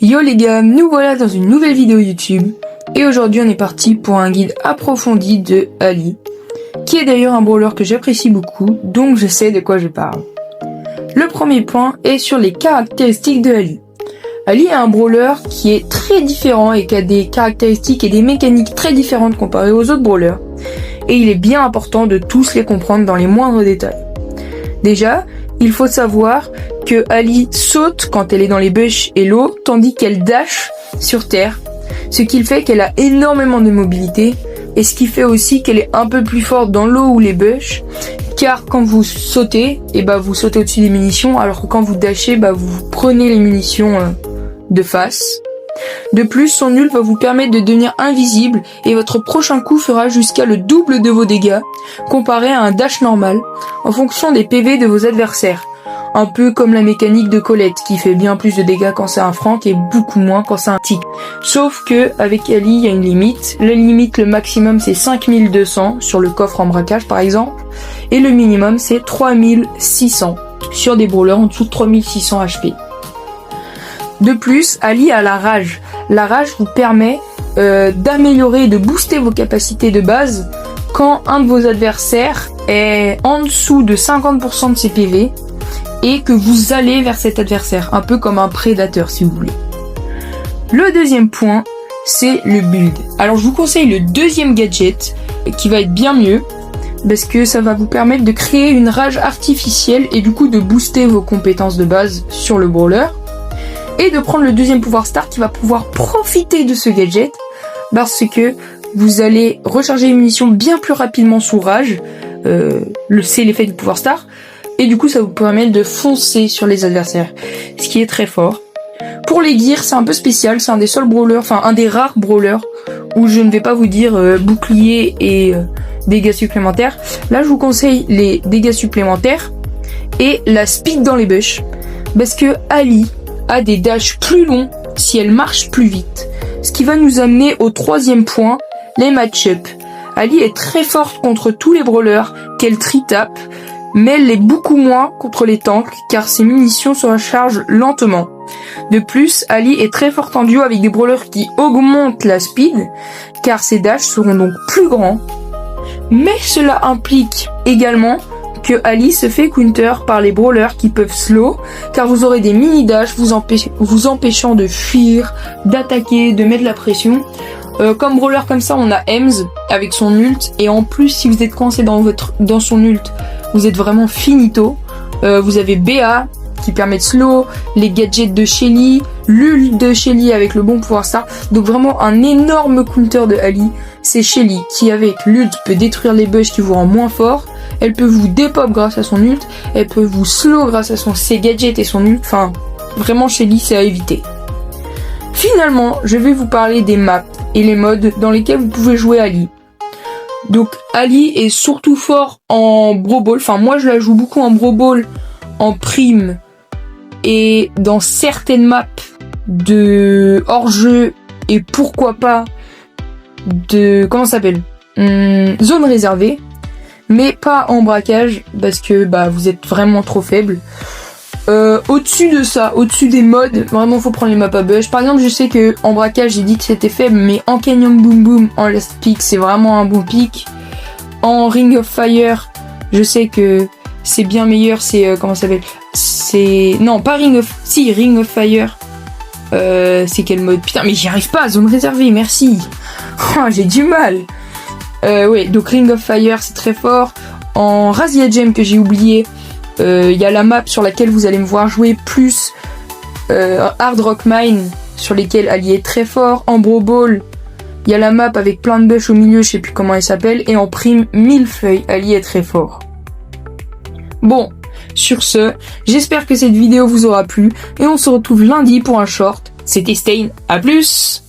Yo les gars, nous voilà dans une nouvelle vidéo YouTube et aujourd'hui on est parti pour un guide approfondi de Ali, qui est d'ailleurs un brawler que j'apprécie beaucoup, donc je sais de quoi je parle. Le premier point est sur les caractéristiques de Ali. Ali est un brawler qui est très différent et qui a des caractéristiques et des mécaniques très différentes comparées aux autres brawlers, et il est bien important de tous les comprendre dans les moindres détails. Déjà, il faut savoir que Ali saute quand elle est dans les bush et l'eau, tandis qu'elle dash sur terre, ce qui fait qu'elle a énormément de mobilité, et ce qui fait aussi qu'elle est un peu plus forte dans l'eau ou les bush, car quand vous sautez, vous sautez au-dessus des munitions, alors que quand vous dashez, vous prenez les munitions de face. De plus, son ult va vous permettre de devenir invisible et votre prochain coup fera jusqu'à le double de vos dégâts comparé à un dash normal en fonction des PV de vos adversaires. Un peu comme la mécanique de Colette qui fait bien plus de dégâts quand c'est un Frank et beaucoup moins quand c'est un Tick. Sauf que avec Ali, il y a une limite. La limite, le maximum c'est 5200 sur le coffre en braquage par exemple, et le minimum c'est 3600 sur des brawlers en dessous de 3600 HP. De plus, Ali a la rage. La rage vous permet d'améliorer et de booster vos capacités de base quand un de vos adversaires est en dessous de 50% de ses PV et que vous allez vers cet adversaire, un peu comme un prédateur si vous voulez. Le deuxième point, c'est le build. Alors je vous conseille le deuxième gadget qui va être bien mieux parce que ça va vous permettre de créer une rage artificielle et du coup de booster vos compétences de base sur le brawler. Et de prendre le deuxième pouvoir star qui va pouvoir profiter de ce gadget parce que vous allez recharger les munitions bien plus rapidement sous rage, c'est l'effet du pouvoir star, et du coup ça vous permet de foncer sur les adversaires, ce qui est très fort. Pour les gears, c'est un peu spécial, c'est un des seuls brawlers, enfin un des rares brawlers où je ne vais pas vous dire bouclier et dégâts supplémentaires. Là je vous conseille les dégâts supplémentaires et la speed dans les bush, parce que Ali a des dashs plus longs si elle marche plus vite. Ce qui va nous amener au troisième point, les match-up. Ali est très forte contre tous les brawlers qu'elle tri-tape, mais elle l'est beaucoup moins contre les tanks car ses munitions se rechargent lentement. De plus, Ali est très forte en duo avec des brawlers qui augmentent la speed car ses dashs seront donc plus grands. Mais cela implique également que Ali se fait counter par les brawlers qui peuvent slow, car vous aurez des mini dash vous empêchant de fuir, d'attaquer, de mettre la pression. Comme brawler comme ça, on a Ems avec son ult, et en plus si vous êtes coincé dans son ult, vous êtes vraiment finito. Vous avez BA qui permet de slow, les gadgets de Shelly, l'ult de Shelly avec le bon pouvoir star, donc vraiment un énorme counter de Ali. C'est Shelly qui avec l'ult peut détruire les bush qui vous rend moins fort. Elle peut vous dépop grâce à son ult, elle peut vous slow grâce à ses gadgets et son ult, enfin, vraiment Shelly c'est à éviter. Finalement, je vais vous parler des maps et les modes dans lesquels vous pouvez jouer Ali. Donc Ali est surtout fort en Brawl Ball, enfin moi je la joue beaucoup en Brawl Ball, en prime et dans certaines maps de hors-jeu et pourquoi pas de, comment ça s'appelle, zone réservée. Mais pas en braquage parce que vous êtes vraiment trop faible. Au-dessus de ça, au-dessus des modes, vraiment faut prendre les maps à bush. Par exemple, je sais que en braquage j'ai dit que c'était faible, mais en Canyon Boom Boom, en Last Pick, c'est vraiment un bon pick. En Ring of Fire, je sais que c'est bien meilleur. C'est comment ça s'appelle ? C'est non pas Ring of, si Ring of Fire. C'est quel mode ? Putain, mais j'y arrive pas. Zone réservée, merci. Oh, j'ai du mal. Ouais, donc Ring of Fire c'est très fort. En Razzia Gem que j'ai oublié, il y a la map sur laquelle vous allez me voir jouer, plus Hard Rock Mine sur lesquels Ali est très fort. En Brawl Ball, il y a la map avec plein de bush au milieu, je sais plus comment elle s'appelle. Et en prime, millefeuille, Ali est très fort. Bon, sur ce, j'espère que cette vidéo vous aura plu et on se retrouve lundi pour un short. C'était Stain, à plus!